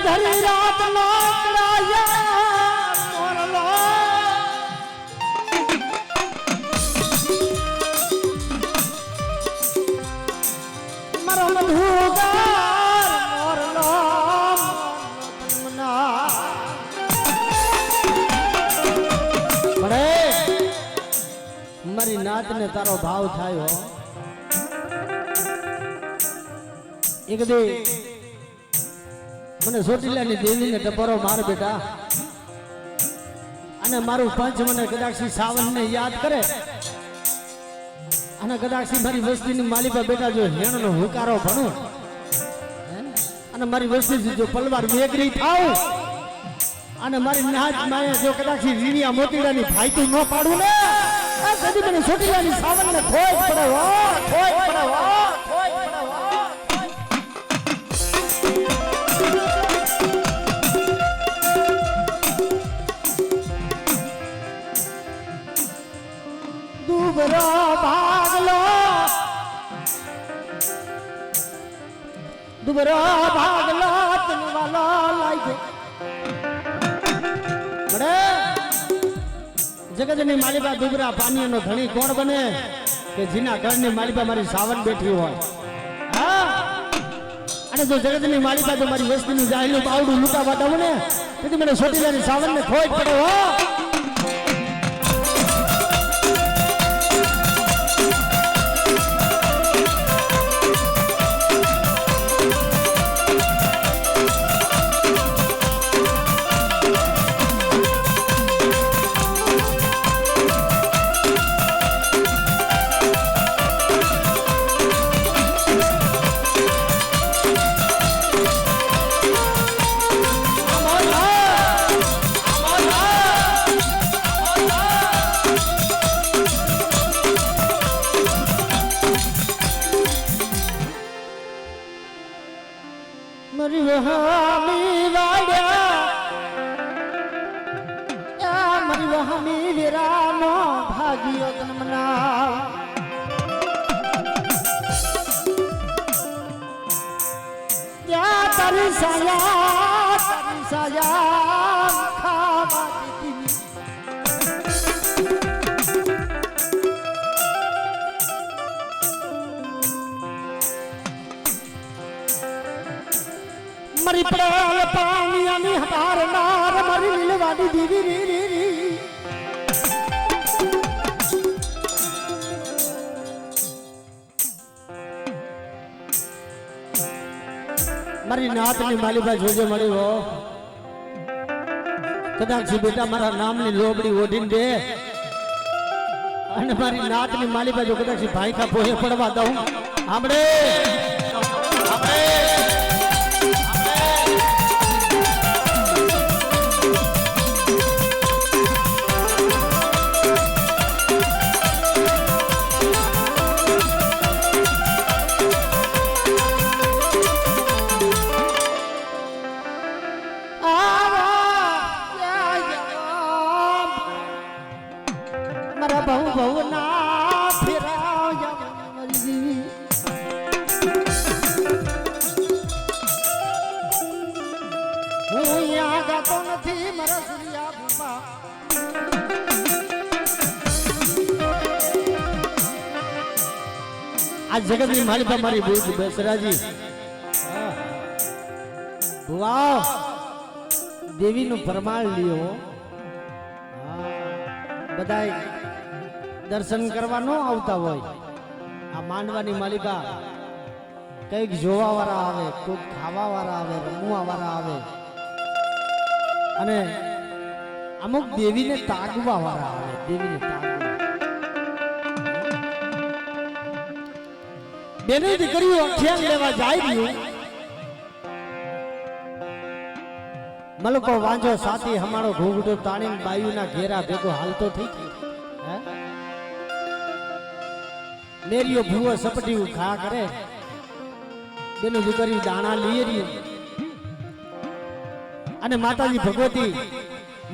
ધરી રાત નો મોરલો મારો મધુગાર મોરલો પડે મારી નાત ને તારો ભાવ થાય એક દે મને ચોટીલાની દેવીને ટપરો માર બેટા અને મારું પંચ મને કદાચ સાવનને યાદ કરે અને કદાચ મારી વસ્તીની માલિકા બેટા જો હેણનો હુકારો ભણું અને મારી વસ્તી જો પલવાર વેગરી થાવ અને મારી નાચ માયા જો કદાચ રીણિયા મોતીડાની ભાઈતું ન પાડું ને આ કદી મને ચોટીલાની સાવનને ખોય પડે હો ખોય પડે હો ખોય પડે હો દુબરો ભાગલો તન વાલો લાગે બડે જગતની માલિકા દુબરા પાણીનો ધણી કોણ બને કે જીના ઘરની માલિકા મારી સાવન બેઠી હોય હા અને જો જગતની માલિકા તો મારી વસ્તીનું જાહેલું બાવડું લૂંટા વાટા બને તેથી મને ચોટીલાની સાવનને ખોજ પડે હો મરી વહામી વાડ્યા મરી વહામી વીરાનો ભાગ્યો તન મનાવ ત્યાં તારી સાયા ખાવા દીધી મરી પડેલ પાણીયાની હટારનાર મારી લીલવાડી દીવી રી મારી નાતની માલીભાઈ જોજે મળી હો કદાચ બેટા મારા નામની લોબડી ઓઢીને દે અને મારી નાતની માલીભાઈ જો કદાચ ભાઈ કા પોહે પડવા દઉં સાંભળે બહુ ના ફેરાવ મરી હું અહીંયા ગાતો નથી મારા સૂર્યા ભૂપા આ જગતની માલિકા મારી બહુ બેસરાજી વાહ દેવીનું ફરમાન લ્યો બધાય દર્શન કરવા ન આવતા હોય આ માંડવાની માલિકા કઈક જોવા વાળા આવે કોઈક ખાવા વાળા આવે રમવા વાળા આવે અને અમુક દેવીને તાગવા વાળા આવે દેવીને તાગવા બેને દીકરીઓ ખ્યાલ લેવા જાય રહ્યું મલકો વાંજો સાથી હમારો ઘૂંઘટો તાણીને બાયુના ઘેરા ભેગો હાલતો થઈ હે મેરીઓ ભૂવો સપટી ખા કરે બેનું દીકરી દાણા લઈ રહી અને માતાજી ભગવતી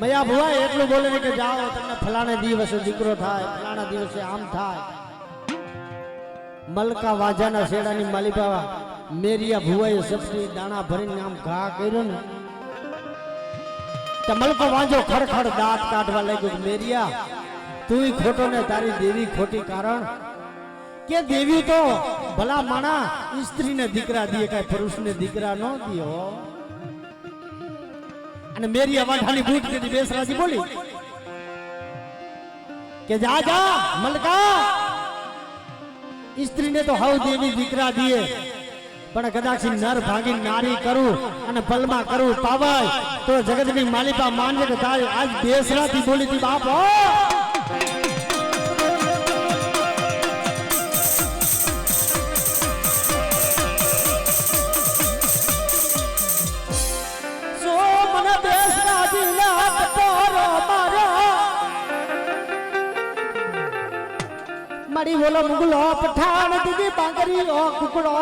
મયા ભુવા એટલું બોલે ને કે જાઓ તમને ફલાણે દિવસે દીકરો થાય, ફલાણા દિવસે આમ થાય. મલકા વાજાના શેડાની માલિપા મેરિયા ભુવાએ સબસી દાણા ભરીને આમ ઘા કર્યો ને તો મલકો વાંજો ખડખડ દાંત કાઢવા લાગ્યો. મેરિયા તું ખોટો ને તારી દેવી ખોટી, કારણ કે દેવી તો ભલા માણા સ્ત્રીને દીકરા દીએ, કઈ પુરુષને દીકરા ન દીયો. અને મેરિયા વાંઢાની બૂટ કરી બેસરાજી બોલી કે જા જા મલકા, સ્ત્રીને તો હાવ દેવી દીકરા દીએ, પણ કદાચ નર ભાગી નારી કરું અને પલમાં કરું પાવાય તો જગતની માલિકા માનજે કે તારી આજ બેસરાથી બોલી હતી બાપ. મારી બોલો મુગલો પઠાણ દીદી બાંગરી ઓ કુકડો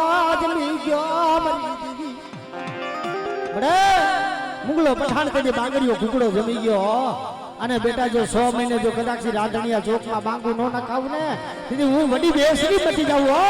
જમી ગયો મરી દીદી. બડે મુગલો પઠાણ કદી બાંગરીઓ કુકડો જમી ગયો. અને બેટા જો 100 મહિને જો કદાચ રાધણિયા ચોકમાં બાંગુ નો નખાવું ને દીદી હું વડી બેસરી બચી જાઉં. હો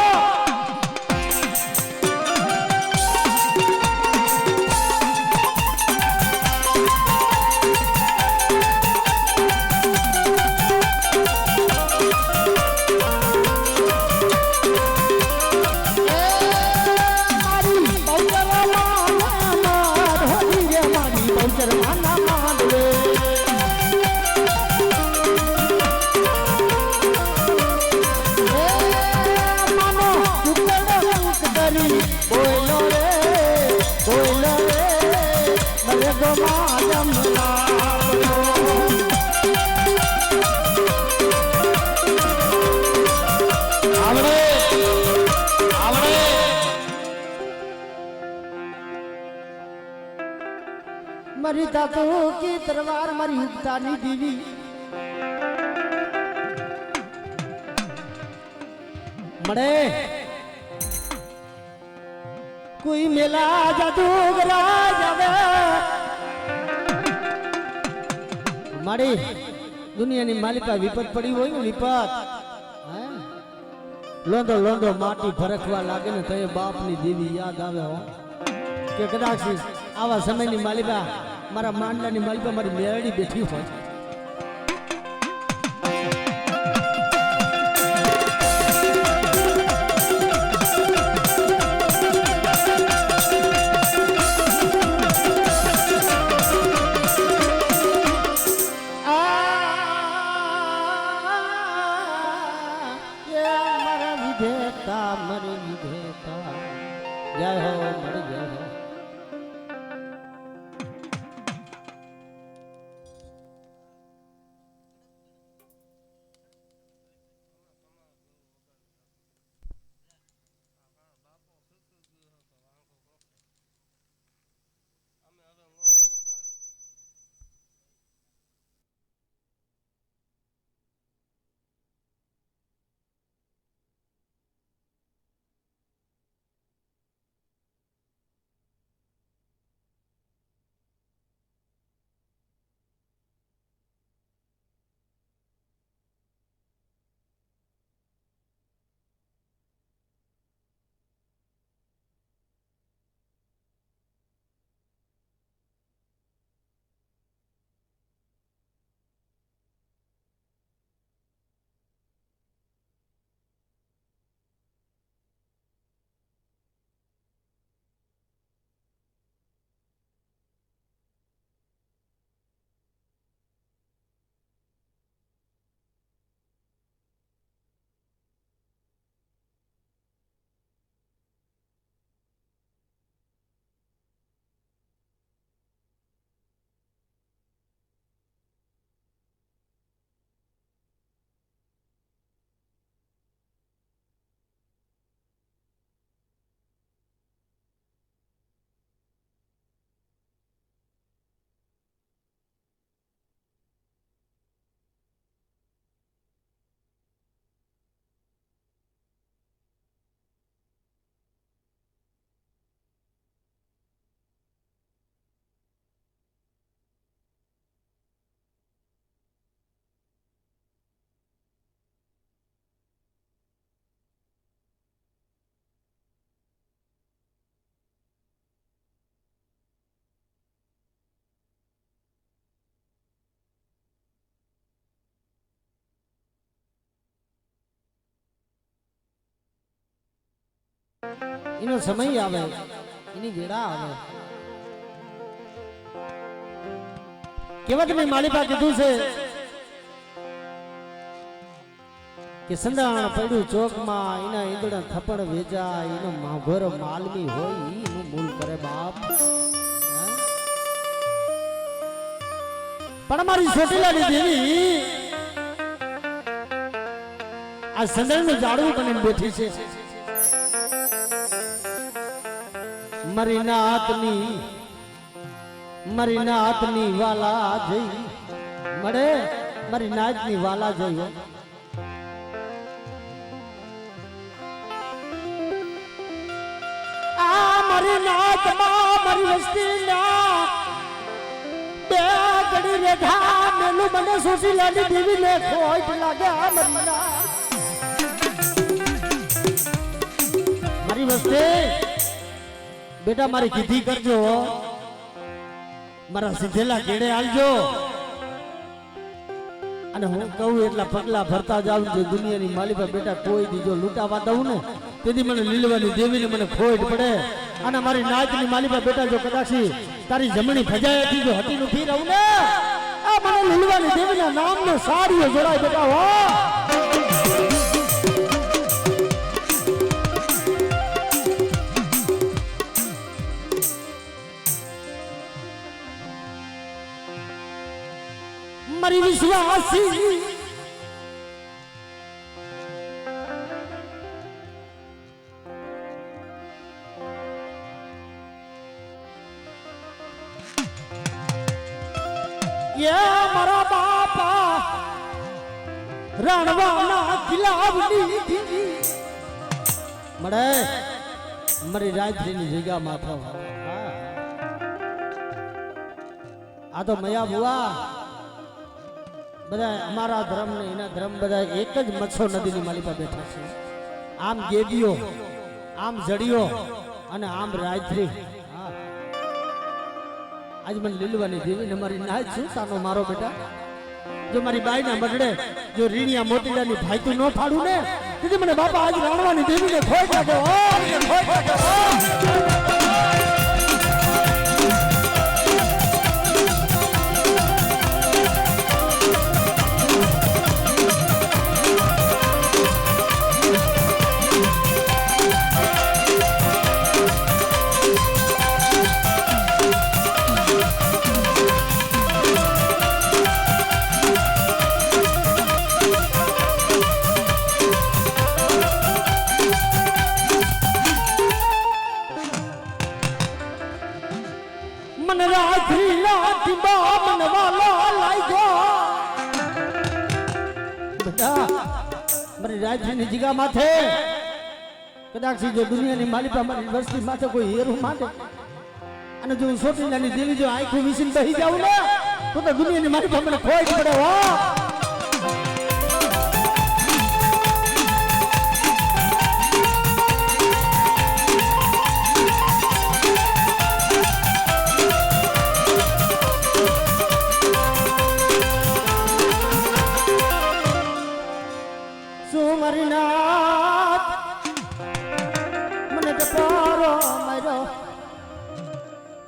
મારી તાતો કી તરવાર મારી ઉગતાની દીવી. મળે કોઈ મેલા જાદુગરા જાવે મારી દુનિયાની માલિકા વિપત પડી હોય ને વિપત લોંદો લોંદો માટી ફરકવા લાગે ને તો એ બાપની દેવી યાદ આવે. હો કે કદાચ આવા સમયની માલિકા મારા માંડલાની માલિકા મારી મેરડી બેઠી હોય. મરી વિધેતા જય હો મરી જય હો. એનો સમય આવે, એની વેળા આવે. કેવત મેં માલિપા કીધું છે કે સંદાણ પડ્યું ચોકમાં, એના ઈંદડા થપ્પડ વેચાય, એનો માઘોર માલમી હોય એનું મૂલ કરે બાપ. પણ મારી સોટીલાની દેવી આ સંદાણનું ઝાડવું બનીને બેઠી છે. મારી નાતની વાલા જઈ મળે, મારી નાતની વાલા જઈ. આ મારી નાતમાં મારી વસ્તીના બે ઘડી રેખા મેલું મને સોસી લાડી દેવી ને ખોટ લાગે. મારી વસ્તી બેટા મારી કીધી કરજો, મારા સીધેલા કેડે આલજો, અને હું કહું એટલા પગલા ભરતા જાઉં છું. દુનિયાની માલિકા બેટા કોઈ દીજો લૂંટાવા દઉં ને તેથી મને લીલવાની દેવીને મને ખોટ પડે. અને મારી નાચની માલિકા બેટા જો કદાચી તારી જમણી ફજાયાથી જો હટીનું ફી રહું ને, આ મને લીલવાની દેવીના નામનો સાડીઓ જોડાય બેટા. હો મારી વિશ્વાસી મારા બાપા રણવાના કિલ્લાવની દીદી મળે મારી રાજ્યની જગ્યામાં થવા. આ તો મયા બુઆ બધા અમારા ધર્મ ને એના ધર્મ બધા એક જ મચ્છો નદીની માલિકા બેઠા છે. આમ ગેડીઓ, આમ જડીઓ અને આમ રાજ્રી. આજ મને લીલવાની દેવી ને મારી નાચ શું તાનો મારો બેટા. જો મારી બાઈ ના બગડે, જો રીણિયા મોતીડાની ભાઈતું ન ફાડું ને તેથી મને બાપા આજ રાણવાની દેવી ને ખોઈ નાખો. મારી રાજ્યની જગ્યા માથે કદાચ જો દુનિયાની માલિકા મારી વસ્તી માથે કોઈ હેરું માંડે અને જો હું સોટીલાની દેવી જો આંખો વીસીને બેસી જાઉં ને તો દુનિયાની માલિકા મને ખોઈ પડે. હો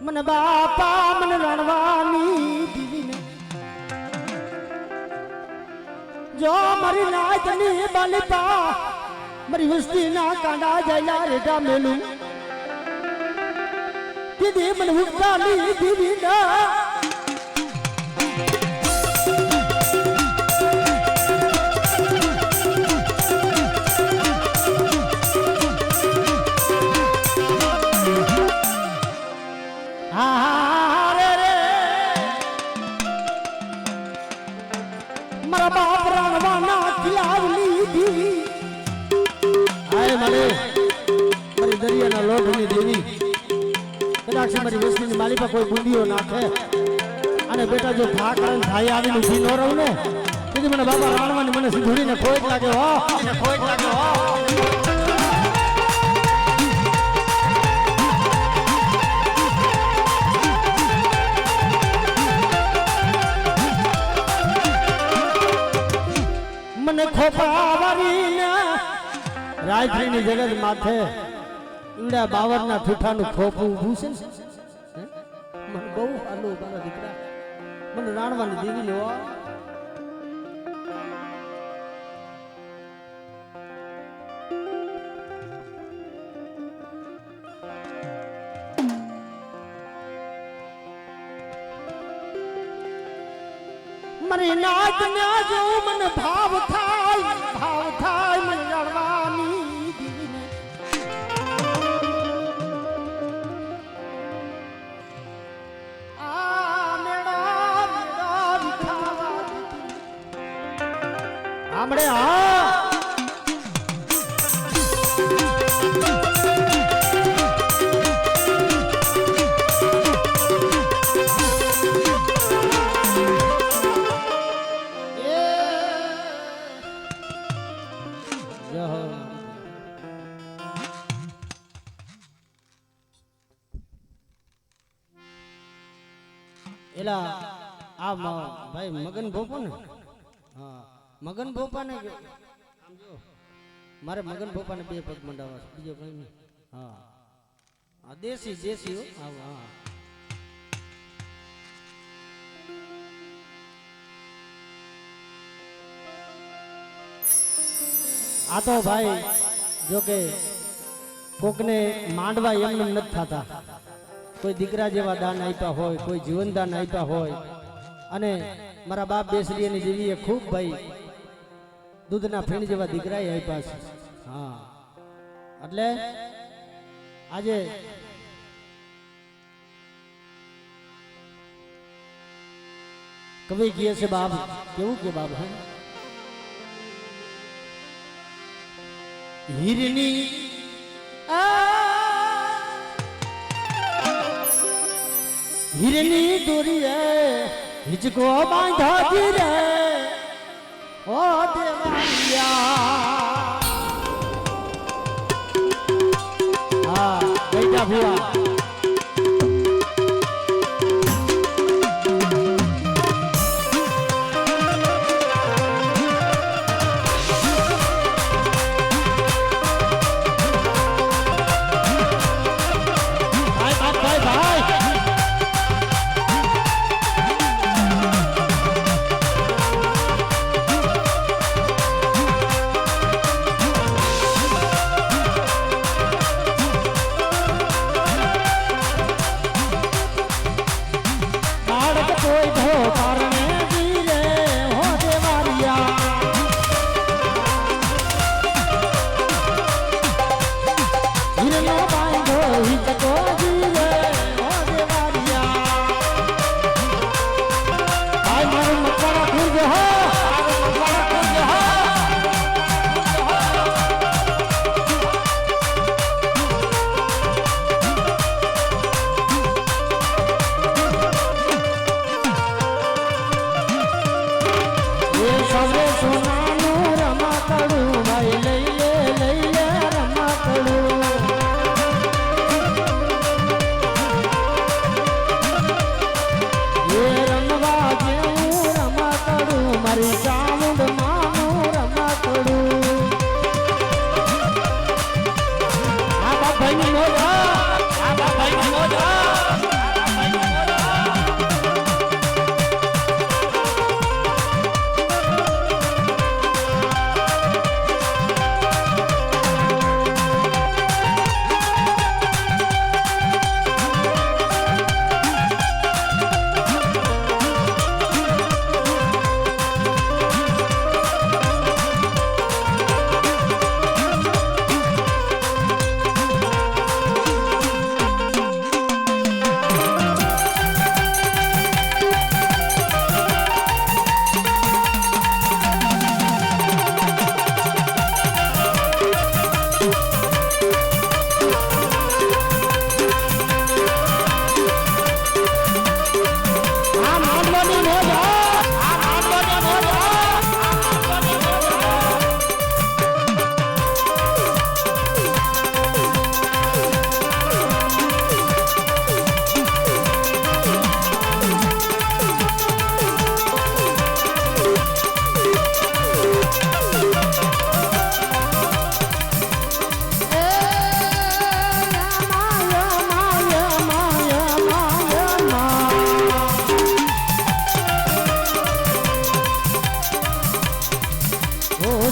મને બાપા મને રણવાની દીવીને જો મારી નાચની બાલિકા મારી વસ્તીના કાંડા જયલા રેટા મેલું દીદી મને ઉગતાની દીવીના મારા બાપ રાણવાના કિલ્લાવની દેવી. આય મારી દરિયાના લોઢની દેવી કદાચ મારી વસ્તીની માલિકા કોઈ બુંદીઓ નાખે અને બેટા જો ભાગ થાય આવીને ઉભી ન રહું ને તેથી મને બાપા રાણવાની મને સીધુડીને ખોટ લાગે. હો ખોટ લાગે. હો મને ખોપાવારીને રાજ્યની જગત માથે ઈડા બાવરના ઠૂઠાનું ખોપું ઊભું છે ને હે? મને બહુ હાલો મારા દીકરા મને રાણવાની દેવી લેવા મને નાચ ના જો મને ભાવ થાય મને રડવાની દીને આ મેળા વિખાવા આમડે હા એલા આ ભાઈ મગન ભોપો ને હા મગન ભોપા ને મારે મગન ભોપા ને બે પગ મંડાવા છે બીજો કઈ નહીં હા આ દેશી હા હા આ તો ભાઈ જો કે કોકને માંડવા એમને નથી થતા કોઈ દીકરા જેવા દાન આપ્યા હોય કોઈ જીવન દાન આપ્યા હોય અને મારા બાપ બેસરીની જેવી ખૂબ ભાઈ દૂધના ફેણ જેવા દીકરાએ આપ્યા છે હા એટલે આજે કવિ કહે છે બાપ કેવું કે બાપ હે હીરની હીરની દોરીએ હિચકો બાંધા ધીરે ઓ દેવાલિયા હા બેટા ભુવા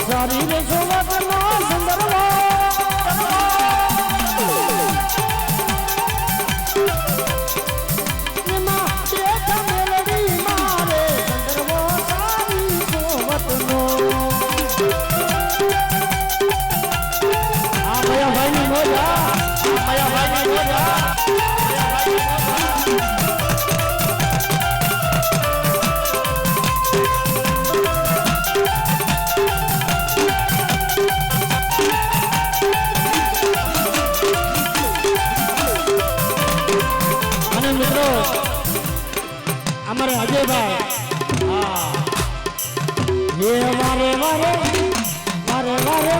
સારી રે સોવતનો સુંદરવો અમારે અજયભાઈ હા હે વારે વારે વારે વારે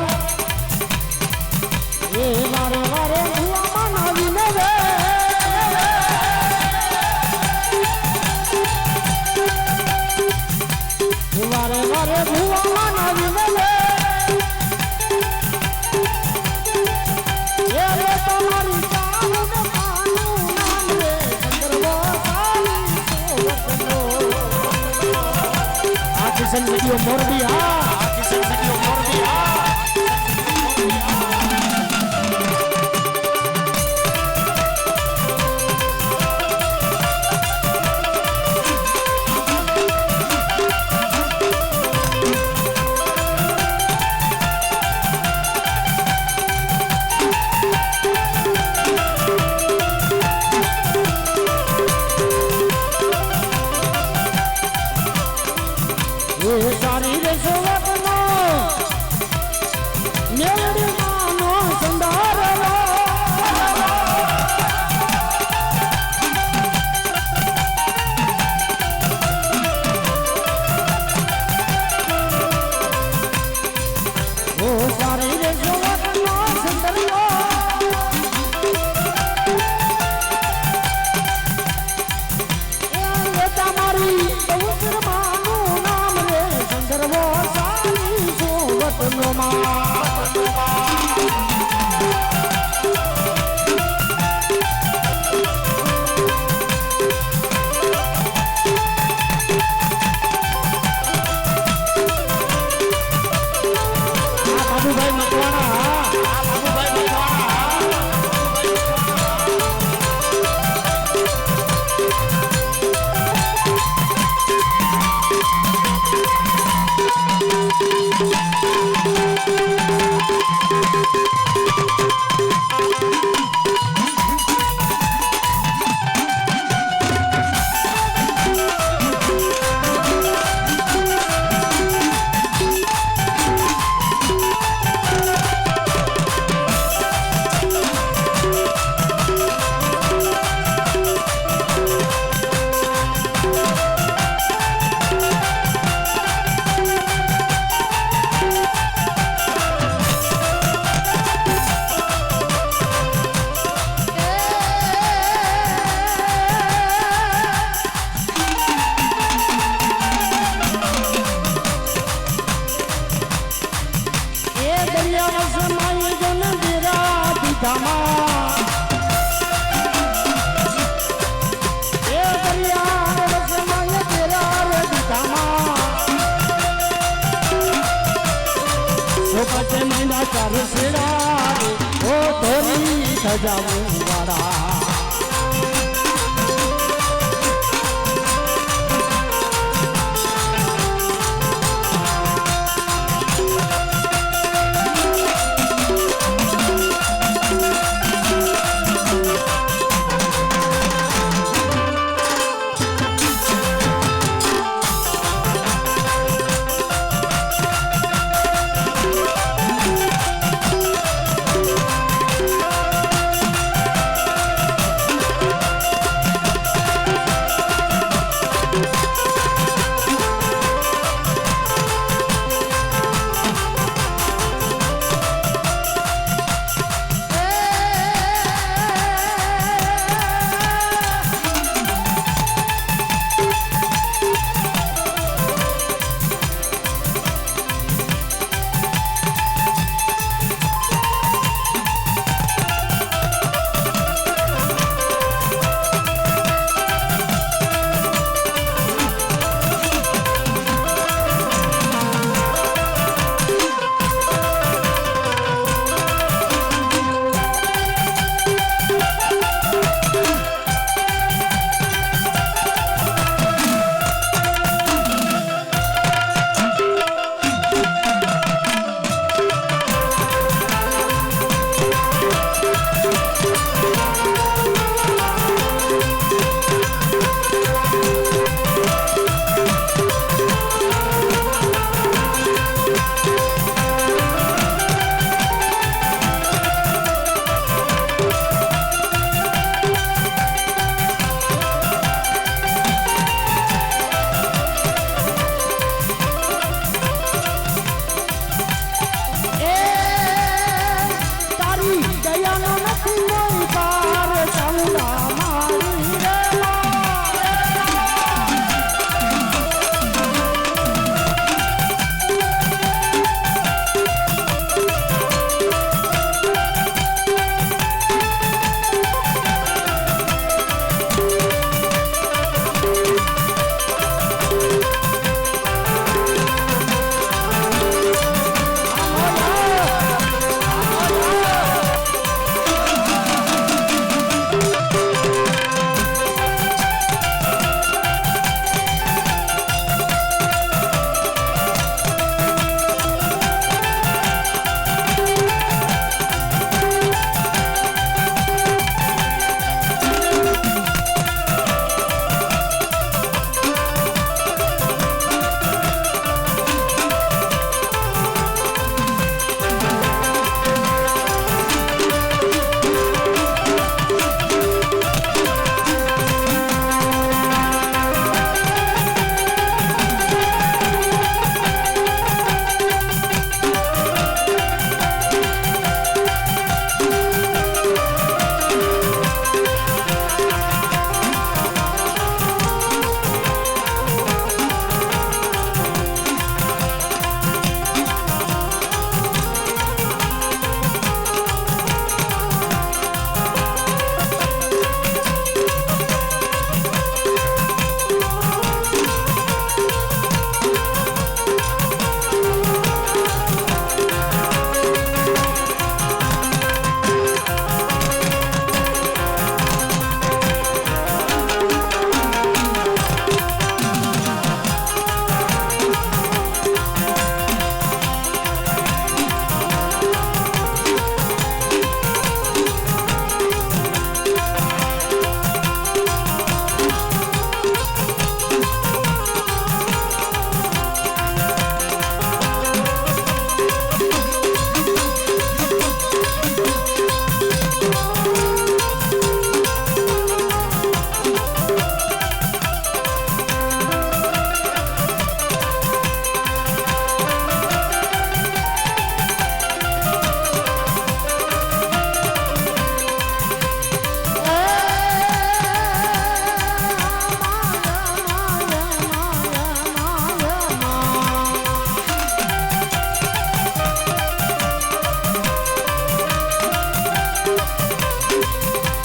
હે વારે વારે ભુવામાં નાવીને રે વારે વારે ભુવામાં નાવીને રે હે રે તમારી ચાલું ને પાનું નામ રે ચંદ્રવો કિશન વિડિયો મોરબી હા કિશન વિડિયો મોરબી હા સારી રે સોવતનો મેળડીમાંનો સંધારવો ઓ સારી રે સોવતનો સંધારવો એ તમારી બહુચરમાનું ચંદ્રવો સારી સોવતનો બાબુભાઈ મકવાણા બાબુભાઈ મકવાણા ચાર સેડા ઓ ધોરી સજાવું વાળા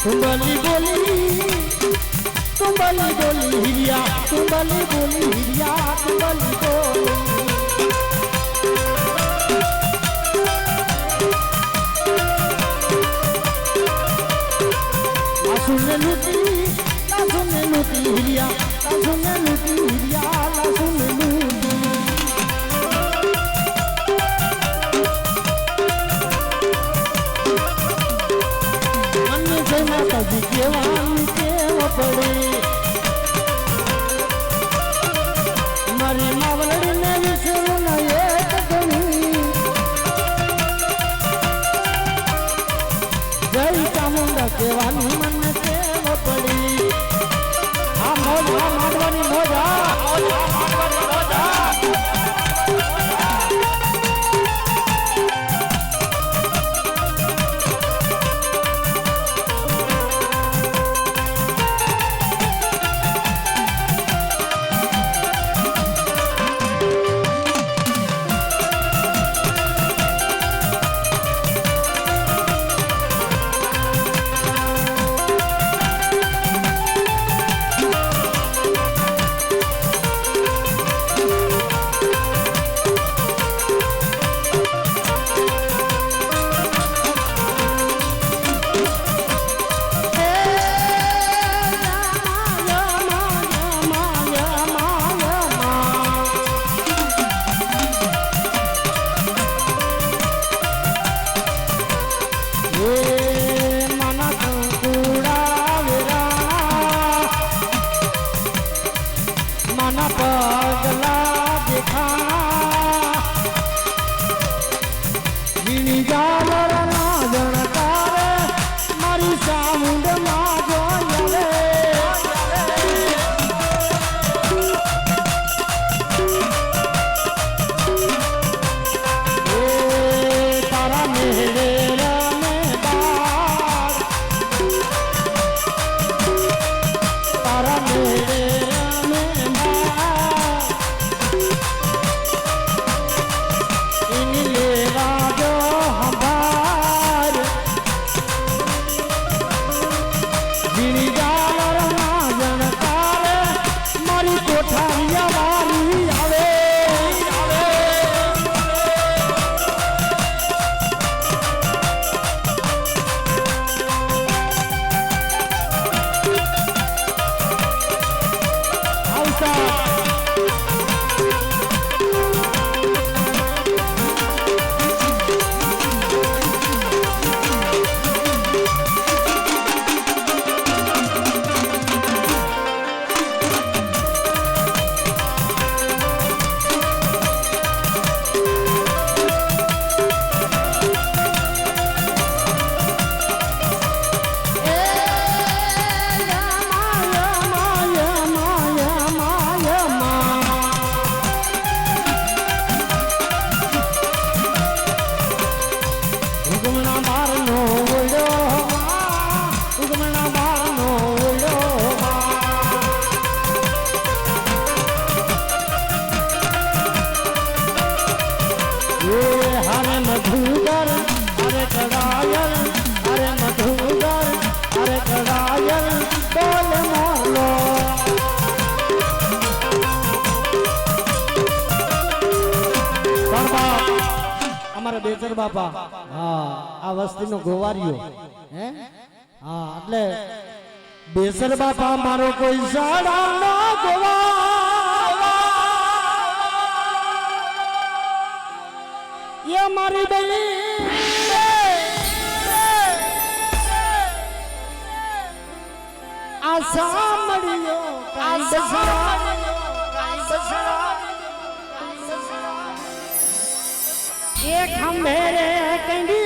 तुम्बली बोली हिरिया तुम्बली बोली हिरिया तुम्बली बोली सुने लूटी हिरिया सुने लूटी हिरिया सुने लूटी मन से माता जी के वाणी के पड़े मारी मावलड़ी ने विष्णु न एक गणी जय चामुंडा के वाणी मन के पड़ी हाँ मोजा माधवानी मोजा पगला देखा जावर ना जनकारे मारी चामुंड मागो तारा मेरे तारा मेरे मधुगर अरे कड़ायल अरे मधुगर अरे कड़ायल बोल मोलो हमारा बेचर बापा हाँ आ वस्ती नो गोवारियो हैं हाँ એટલે બેસર બાપા મારો કોઈ સાડા નો ગોવા ये मारी बली आशा मड़ियो एक हम मेरे कंडी